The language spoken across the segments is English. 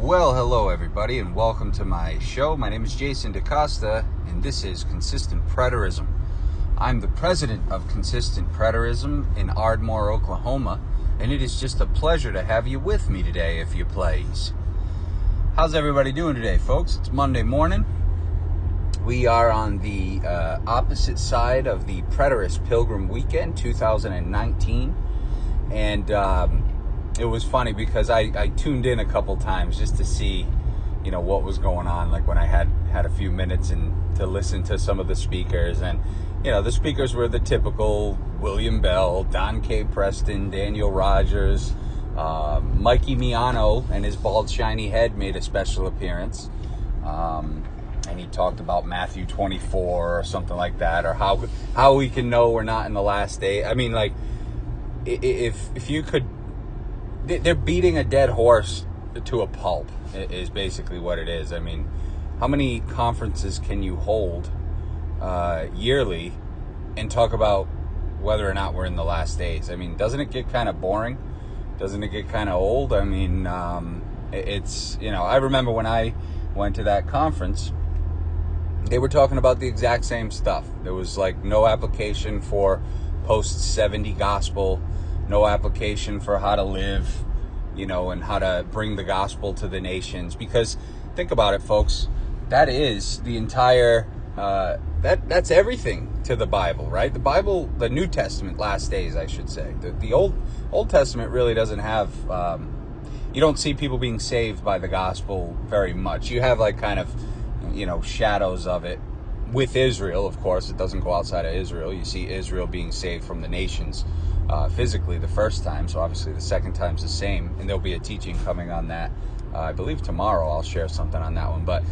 Well, hello everybody, and welcome to my show. My name is Jason DaCosta, and this is Consistent Preterism. I'm the president of Consistent Preterism in Ardmore, Oklahoma, and it is just a pleasure to have you with me today, if you please. How's everybody doing today, folks? It's Monday morning. We are on the opposite side of the Preterist Pilgrim Weekend 2019, and it was funny because I tuned in a couple times just to see, what was going on. Like when I had a few minutes and to listen to some of the speakers, and the speakers were the typical William Bell, Don K. Preston, Daniel Rogers, Mikey Miano and his bald shiny head made a special appearance, and he talked about Matthew 24 or something like that, or how we can know we're not in the last day. I mean, like if you could. They're beating a dead horse to a pulp, is basically what it is. I mean, how many conferences can you hold yearly and talk about whether or not we're in the last days? I mean, doesn't it get kind of boring? Doesn't it get kind of old? I mean, it's, I remember when I went to that conference, they were talking about the exact same stuff. There was like no application for post-70 gospel, no application for how to live, and how to bring the gospel to the nations. Because think about it, folks, that is the entire, that's everything to the Bible, right? The Bible, the New Testament, last days, I should say. The Old Testament really doesn't have, you don't see people being saved by the gospel very much. You have like kind of, shadows of it with Israel, of course. It doesn't go outside of Israel. You see Israel being saved from the nations physically the first time, so obviously the second time's the same, and there'll be a teaching coming on that. I believe tomorrow I'll share something on that one, but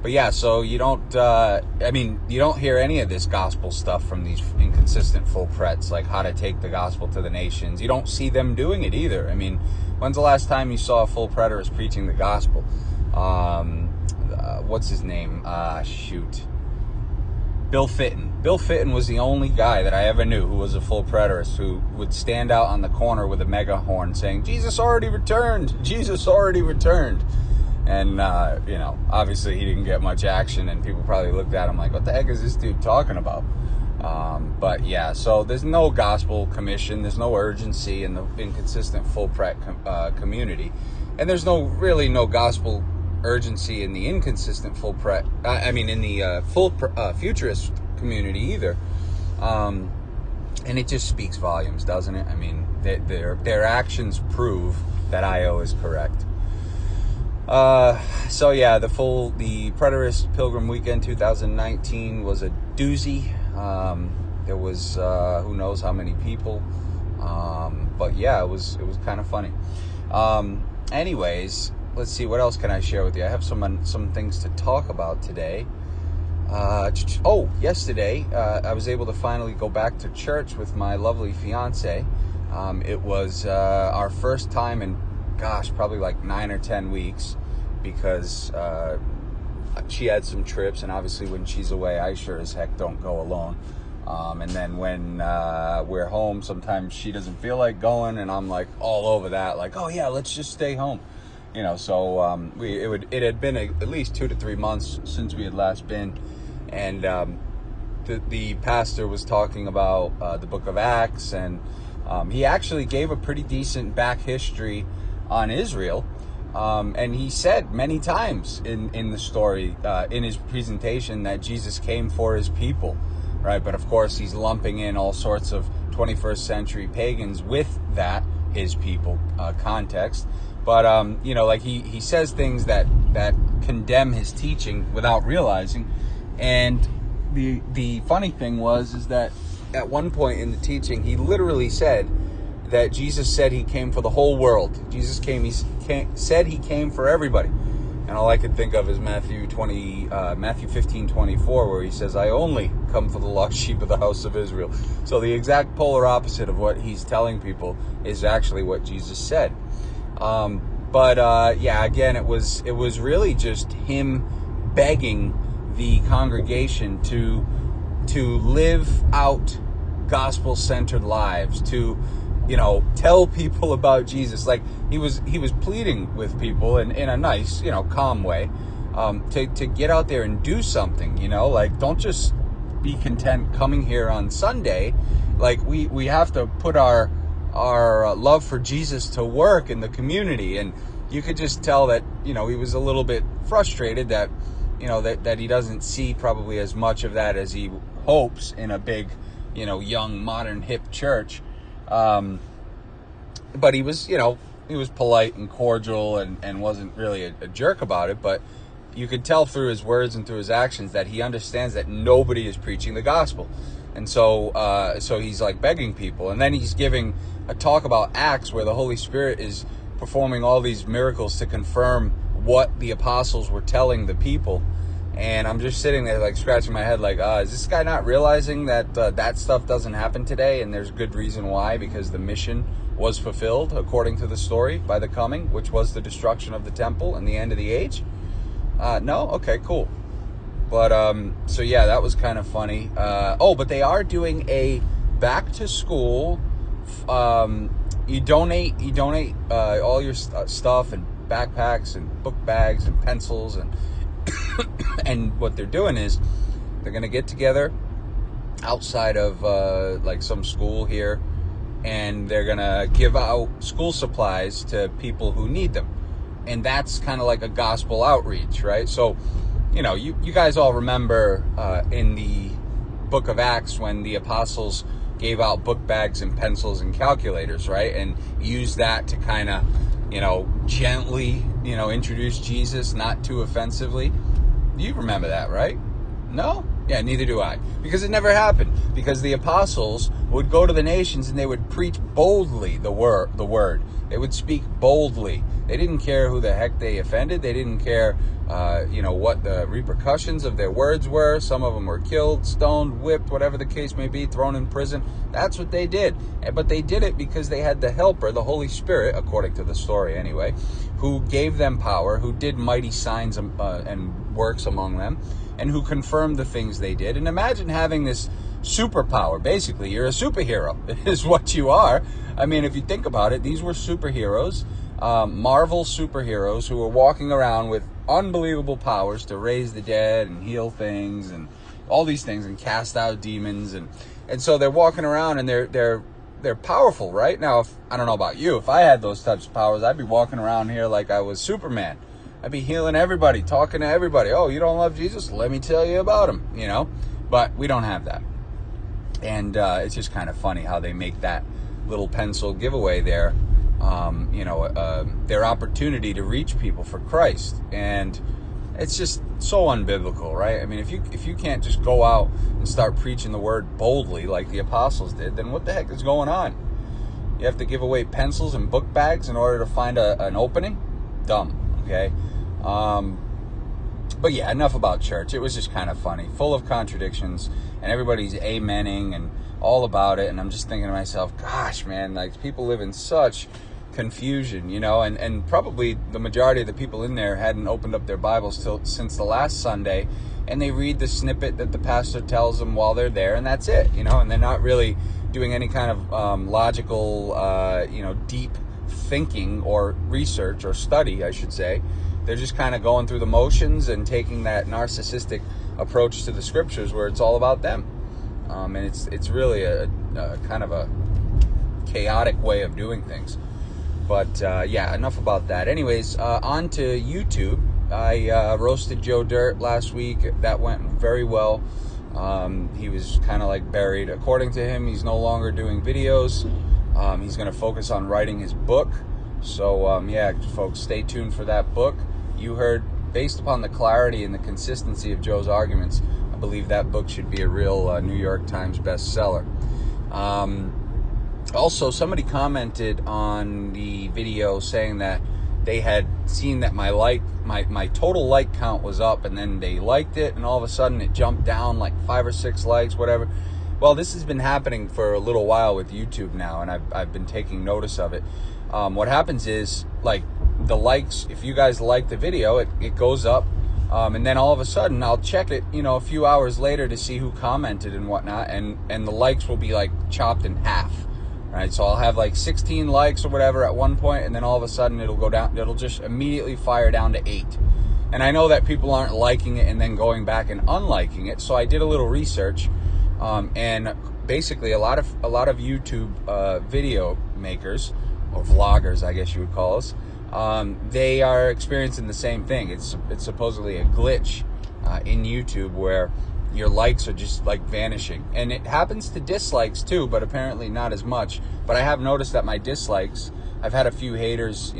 yeah, so you don't, you don't hear any of this gospel stuff from these inconsistent full prets, like how to take the gospel to the nations. You don't see them doing it either. I mean, when's the last time you saw a full preterist preaching the gospel? What's his name? Bill Fitton. Bill Fitton was the only guy that I ever knew who was a full preterist who would stand out on the corner with a megaphone saying, "Jesus already returned! Jesus already returned!" And, obviously he didn't get much action, and people probably looked at him like, what the heck is this dude talking about? But yeah, so there's no gospel commission, there's no urgency in the inconsistent full pret community, and there's really no gospel urgency in the inconsistent full pret, in the futurist community either. And it just speaks volumes, doesn't it? I mean, their actions prove that IO is correct. So yeah, the Preterist Pilgrim Weekend 2019 was a doozy. There was who knows how many people, but yeah, it was kind of funny. Anyways, let's see, what else can I share with you? I have some things to talk about today. Yesterday I was able to finally go back to church with my lovely fiance. It was our first time in, probably like 9 or 10 weeks, because she had some trips, and obviously when she's away, I sure as heck don't go alone. And then when we're home, sometimes she doesn't feel like going, and I'm like all over that, like, oh yeah, let's just stay home. So it had been at least 2 to 3 months since we had last been, and the pastor was talking about the book of Acts, and he actually gave a pretty decent back history on Israel, and he said many times in the story, in his presentation, that Jesus came for his people, right? But of course he's lumping in all sorts of 21st century pagans with that his people context. But, like he says things that condemn his teaching without realizing. And the funny thing is that at one point in the teaching, he literally said that Jesus said he came for the whole world. Jesus said he came for everybody. And all I could think of is Matthew 15:24, where he says, "I only come for the lost sheep of the house of Israel." So the exact polar opposite of what he's telling people is actually what Jesus said. Again, it was really just him begging the congregation to live out gospel-centered lives, to tell people about Jesus. Like he was pleading with people in a nice, calm way, to get out there and do something. Like, don't just be content coming here on Sunday. Like we have to put our love for Jesus to work in the community. And you could just tell that he was a little bit frustrated that that he doesn't see probably as much of that as he hopes in a big young modern hip church. But he was polite and cordial and wasn't really a jerk about it. But you could tell through his words and through his actions that he understands that nobody is preaching the gospel. And so he's like begging people. And then he's giving a talk about Acts where the Holy Spirit is performing all these miracles to confirm what the apostles were telling the people. And I'm just sitting there like scratching my head like, is this guy not realizing that that stuff doesn't happen today? And there's good reason why, because the mission was fulfilled according to the story by the coming, which was the destruction of the temple and the end of the age. No? Okay, cool. But, so yeah, that was kind of funny. But they are doing a back to school, you donate all your stuff and backpacks and book bags and pencils and and what they're doing is they're going to get together outside of like some school here, and they're going to give out school supplies to people who need them. And that's kind of like a gospel outreach, right? So, you guys all remember in the book of Acts when the apostles gave out book bags and pencils and calculators, right? And used that to kind of, gently, introduce Jesus, not too offensively. You remember that, right? No? Yeah, neither do I. Because it never happened. Because the apostles would go to the nations and they would preach boldly the word. They would speak boldly. They didn't care who the heck they offended. They didn't care, what the repercussions of their words were. Some of them were killed, stoned, whipped, whatever the case may be, thrown in prison. That's what they did. But they did it because they had the Helper, the Holy Spirit, according to the story anyway, who gave them power, who did mighty signs and works among them, and who confirmed the things they did. And imagine having this superpower. Basically, you're a superhero, is what you are. I mean, if you think about it, these were superheroes, Marvel superheroes who were walking around with unbelievable powers to raise the dead and heal things and all these things and cast out demons. And so they're walking around and they're powerful, right? Now, I don't know about you, if I had those types of powers, I'd be walking around here like I was Superman. I'd be healing everybody, talking to everybody. Oh, you don't love Jesus? Let me tell you about him, But we don't have that. And it's just kind of funny how they make that little pencil giveaway there, their opportunity to reach people for Christ. And it's just so unbiblical, right? I mean, if you can't just go out and start preaching the word boldly like the apostles did, then what the heck is going on? You have to give away pencils and book bags in order to find an opening? Dumb, okay? But yeah, enough about church. It was just kind of funny, full of contradictions, and everybody's amening and all about it. And I'm just thinking to myself, gosh, man, like people live in such confusion, and probably the majority of the people in there hadn't opened up their Bibles since the last Sunday, and they read the snippet that the pastor tells them while they're there, and that's it, and they're not really doing any kind of logical, deep thinking or research or study, I should say. They're just kind of going through the motions and taking that narcissistic approach to the scriptures where it's all about them. And it's really a kind of a chaotic way of doing things. But yeah, enough about that. Anyways, on to YouTube. I roasted Joe Dirt last week. That went very well. He was kind of like buried. According to him, he's no longer doing videos. He's going to focus on writing his book. So, yeah, folks, stay tuned for that book. You heard, based upon the clarity and the consistency of Joe's arguments, I believe that book should be a real New York Times bestseller. Also, somebody commented on the video saying that they had seen that my total like count was up, and then they liked it, and all of a sudden it jumped down like 5 or 6 likes, whatever. Well, this has been happening for a little while with YouTube now, and I've been taking notice of it. What happens is, like, the likes, if you guys like the video, it goes up, and then all of a sudden I'll check it, a few hours later to see who commented and whatnot, and the likes will be like chopped in half. right? So I'll have like 16 likes or whatever at one point, and then all of a sudden it'll go down, it'll just immediately fire down to 8. And I know that people aren't liking it and then going back and unliking it, so I did a little research, and basically a lot of YouTube video makers, or vloggers, I guess you would call us, they are experiencing the same thing. It's supposedly a glitch in YouTube where your likes are just like vanishing, and it happens to dislikes too, but apparently not as much. But I have noticed that my dislikes, I've had a few haters,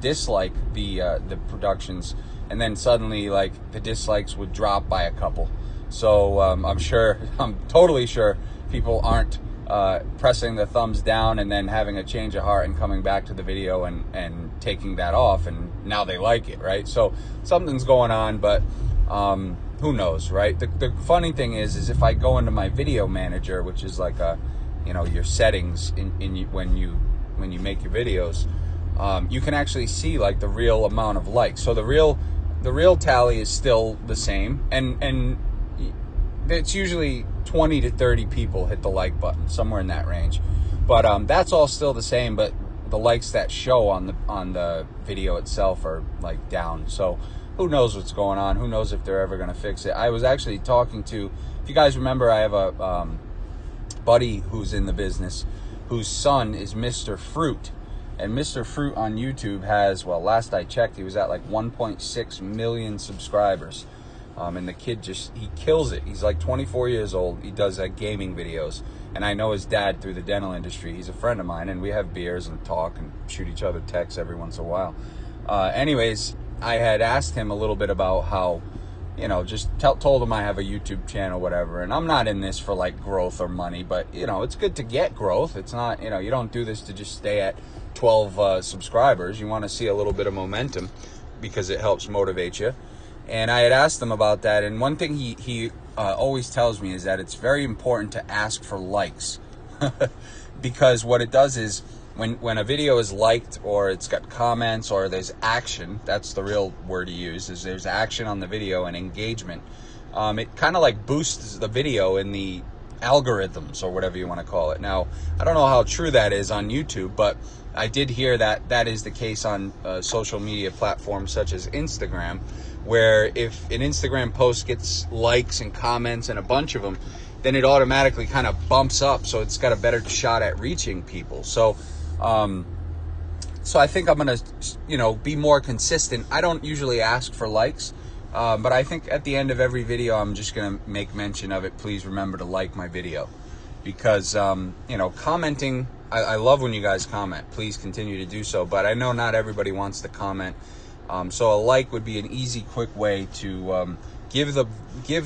dislike the productions, and then suddenly like the dislikes would drop by a couple. So I'm totally sure people aren't pressing the thumbs down and then having a change of heart and coming back to the video and taking that off, and now they like it, right? So something's going on, but who knows, right? The funny thing is if I go into my video manager, which is like your settings when you make your videos, you can actually see like the real amount of likes. So the real tally is still the same, and it's usually 20 to 30 people hit the like button, somewhere in that range. But that's all still the same, but the likes that show on the video itself are like down. So who knows what's going on? Who knows if they're ever going to fix it? I was actually talking to, if you guys remember, I have a buddy who's in the business whose son is Mr. Fruit. And Mr. Fruit on YouTube has, well, last I checked, he was at like 1.6 million subscribers. And the kid he kills it. He's like 24 years old. He does gaming videos. And I know his dad through the dental industry. He's a friend of mine, and we have beers and talk and shoot each other texts every once in a while. Anyways, I had asked him a little bit about how, just told him I have a YouTube channel, whatever. And I'm not in this for like growth or money, but, it's good to get growth. It's not, you don't do this to just stay at 12 subscribers. You want to see a little bit of momentum because it helps motivate you. And I had asked him about that, and one thing he always tells me is that it's very important to ask for likes. Because what it does is when a video is liked, or it's got comments, or there's action, that's the real word he uses, there's action on the video and engagement, it kind of like boosts the video in the algorithms, or whatever you want to call it. Now, I don't know how true that is on YouTube, but I did hear that that is the case on social media platforms such as Instagram, where if an Instagram post gets likes and comments and a bunch of them, then it automatically kind of bumps up, so it's got a better shot at reaching people. So I think I'm going to, be more consistent. I don't usually ask for likes, but I think at the end of every video, I'm just going to make mention of it. Please remember to like my video, because, commenting, I love when you guys comment. Please continue to do so, but I know not everybody wants to comment. So a like would be an easy, quick way to give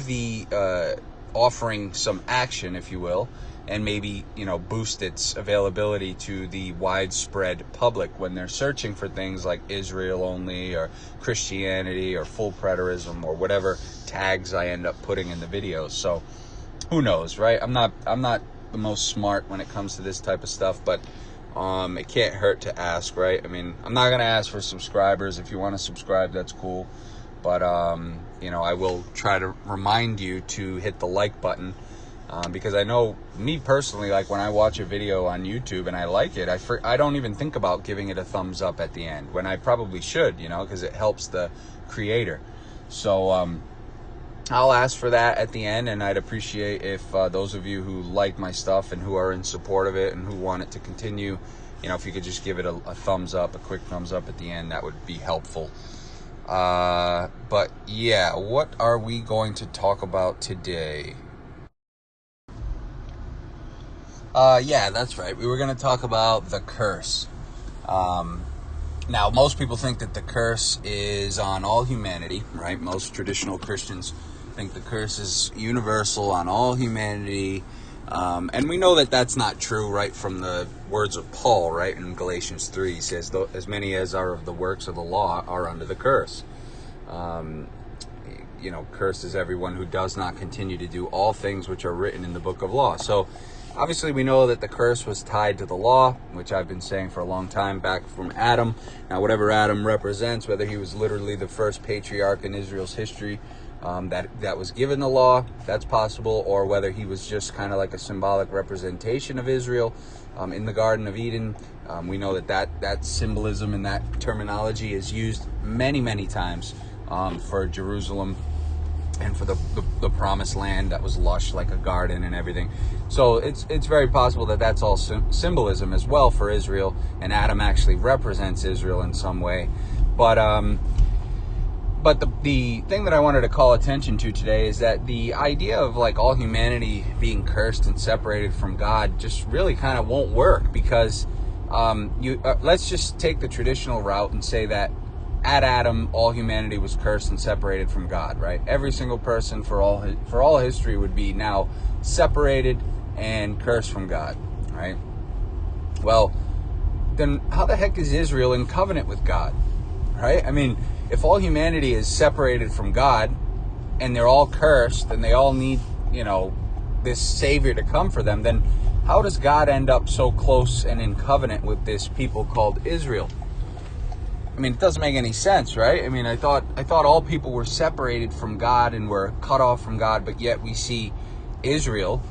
the offering some action, if you will, and maybe boost its availability to the widespread public when they're searching for things like Israel only, or Christianity, or full preterism, or whatever tags I end up putting in the videos. So who knows, right? I'm not the most smart when it comes to this type of stuff, but it can't hurt to ask, right? I mean, I'm not going to ask for subscribers. If you want to subscribe, that's cool. But, I will try to remind you to hit the like button, because I know, me personally, like when I watch a video on YouTube and I like it, I don't even think about giving it a thumbs up at the end, when I probably should, because it helps the creator. So I'll ask for that at the end, and I'd appreciate if those of you who like my stuff and who are in support of it and who want it to continue, if you could just give it a thumbs up, a quick thumbs up at the end, that would be helpful. But yeah, what are we going to talk about today? Yeah, that's right. We were going to talk about the curse. Now, most people think that the curse is on all humanity, right? Most traditional Christians think the curse is universal on all humanity. And we know that that's not true, right, from the words of Paul, right, in Galatians 3. He says, as many as are of the works of the law are under the curse. Cursed is everyone who does not continue to do all things which are written in the book of law. So, obviously, we know that the curse was tied to the law, which I've been saying for a long time, back from Adam. Now, whatever Adam represents, whether he was literally the first patriarch in Israel's history, that was given the law. That's possible. Or whether he was just kind of like a symbolic representation of Israel in the Garden of Eden. We know that symbolism and that terminology is used many times for Jerusalem and for the promised land that was lush like a garden and everything. So it's very possible that that's all symbolism as well for Israel, and Adam actually represents Israel in some way. But the thing that I wanted to call attention to today is that the idea of like all humanity being cursed and separated from God just really kind of won't work, because let's just take the traditional route and say that at Adam, all humanity was cursed and separated from God, right? Every single person for all history would be now separated and cursed from God, right? Well, then how the heck is Israel in covenant with God, right? I mean, if all humanity is separated from God and they're all cursed and they all need, this Savior to come for them, then how does God end up so close and in covenant with this people called Israel? I mean, it doesn't make any sense, right? I mean, I thought all people were separated from God and were cut off from God, but yet we see Israel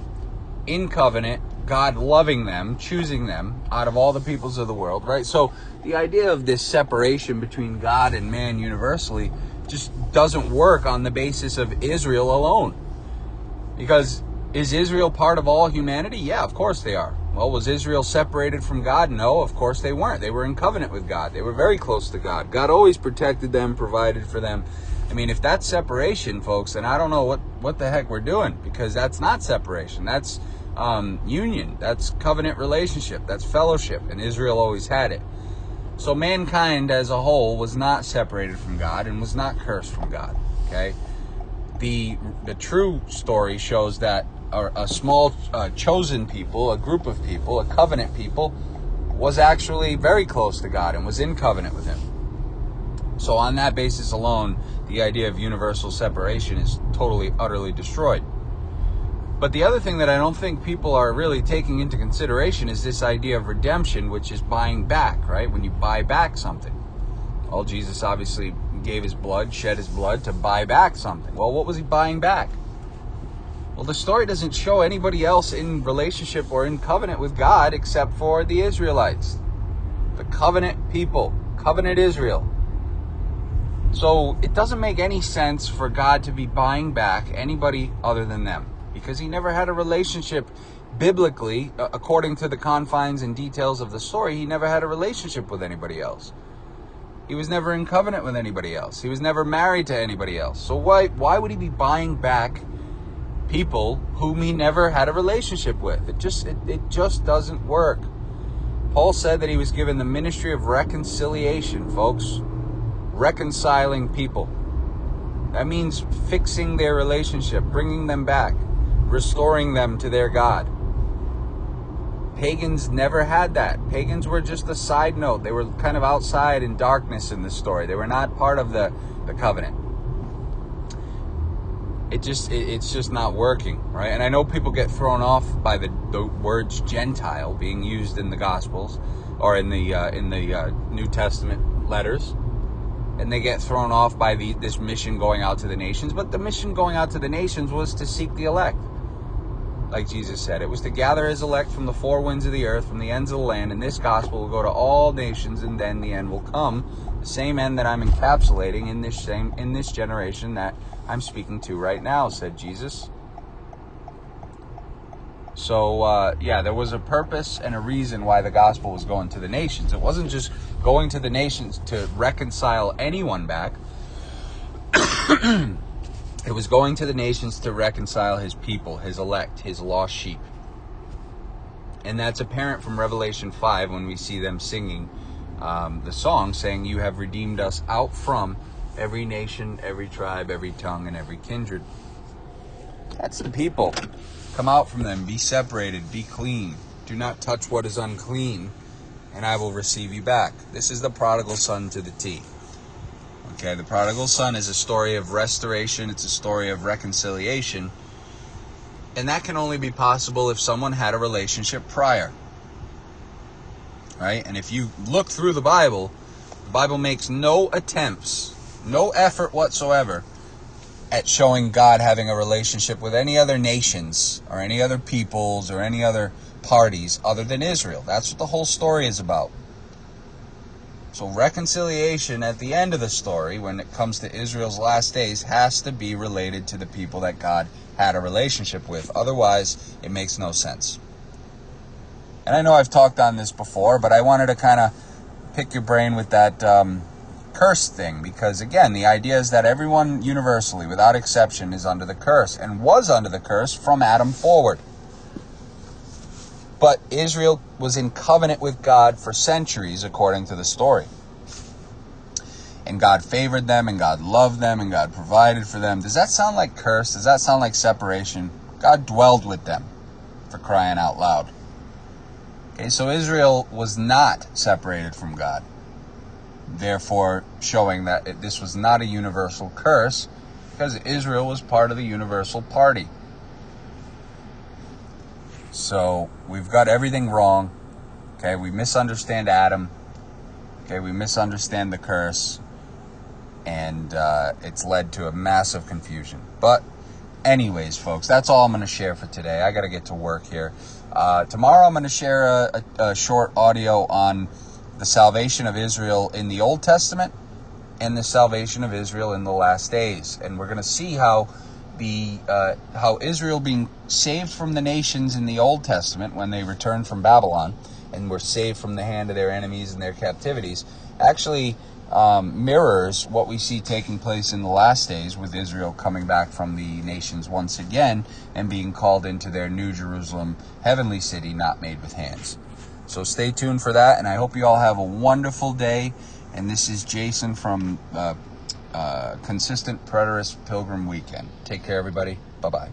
in covenant, God loving them, choosing them out of all the peoples of the world, right? So the idea of this separation between God and man universally just doesn't work on the basis of Israel alone. Because is Israel part of all humanity? Yeah, of course they are. Well, was Israel separated from God? No, of course they weren't. They were in covenant with God. They were very close to God. God always protected them, provided for them. I mean, if that's separation, folks, then I don't know what the heck we're doing, because that's not separation. That's union. That's covenant relationship. That's fellowship, and Israel always had it. So mankind as a whole was not separated from God and was not cursed from God, okay? The true story shows that a small chosen people, a group of people, a covenant people, was actually very close to God and was in covenant with Him. So on that basis alone, the idea of universal separation is totally, utterly destroyed. But the other thing that I don't think people are really taking into consideration is this idea of redemption, which is buying back, right? When you buy back something. Well, Jesus obviously gave His blood, shed His blood to buy back something. Well, what was He buying back? Well, the story doesn't show anybody else in relationship or in covenant with God except for the Israelites. The covenant people, covenant Israel. So it doesn't make any sense for God to be buying back anybody other than them, because He never had a relationship biblically, according to the confines and details of the story. He never had a relationship with anybody else. He was never in covenant with anybody else. He was never married to anybody else. So why would He be buying back people whom He never had a relationship with? It just doesn't work. Paul said that he was given the ministry of reconciliation, folks. Reconciling people. That means fixing their relationship, bringing them back, restoring them to their God. Pagans never had that. Pagans were just a side note. They were kind of outside in darkness in the story. They were not part of the covenant. It's just not working, right? And I know people get thrown off by the words Gentile being used in the Gospels or in the New Testament letters, and they get thrown off by this mission going out to the nations. But the mission going out to the nations was to seek the elect, like Jesus said. It was to gather His elect from the four winds of the earth, from the ends of the land, and this gospel will go to all nations, and then the end will come. The same end that I'm encapsulating in this generation that I'm speaking to right now, said Jesus. So, there was a purpose and a reason why the gospel was going to the nations. It wasn't just going to the nations to reconcile anyone back. It was going to the nations to reconcile His people, His elect, His lost sheep. And that's apparent from Revelation 5 when we see them singing the song saying, "You have redeemed us out from every nation, every tribe, every tongue, and every kindred." That's the people. Come out from them, be separated, be clean. Do not touch what is unclean, and I will receive you back. This is the prodigal son to the T. Okay, the prodigal son is a story of restoration. It's a story of reconciliation. And that can only be possible if someone had a relationship prior. Right? And if you look through the Bible makes no attempts, no effort whatsoever at showing God having a relationship with any other nations or any other peoples or any other parties other than Israel. That's what the whole story is about. So reconciliation at the end of the story, when it comes to Israel's last days, has to be related to the people that God had a relationship with. Otherwise, it makes no sense. And I know I've talked on this before, but I wanted to kind of pick your brain with that curse thing, because again, the idea is that everyone universally, without exception, is under the curse and was under the curse from Adam forward. But Israel was in covenant with God for centuries, according to the story. And God favored them, and God loved them, and God provided for them. Does that sound like curse? Does that sound like separation? God dwelled with them, for crying out loud. Okay, so Israel was not separated from God, therefore showing that this was not a universal curse, because Israel was part of the universal party. So we've got everything wrong. Okay, we misunderstand Adam. Okay, we misunderstand the curse, and it's led to a massive confusion. But anyways, folks, that's all I'm going to share for today. I got to get to work here. Tomorrow I'm going to share a short audio on the salvation of Israel in the Old Testament and the salvation of Israel in the last days. And we're going to see how Israel being saved from the nations in the Old Testament when they returned from Babylon and were saved from the hand of their enemies and their captivities actually mirrors what we see taking place in the last days, with Israel coming back from the nations once again and being called into their New Jerusalem, heavenly city, not made with hands. So stay tuned for that, and I hope you all have a wonderful day. And this is Jason from Consistent Preterist Pilgrim Weekend. Take care, everybody. Bye-bye.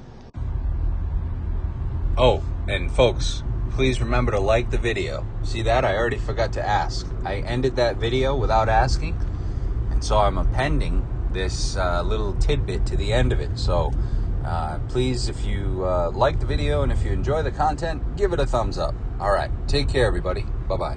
Oh, and folks, please remember to like the video. See that? I already forgot to ask. I ended that video without asking, and so I'm appending this little tidbit to the end of it. So please, if you like the video and if you enjoy the content, give it a thumbs up. All right. Take care, everybody. Bye-bye.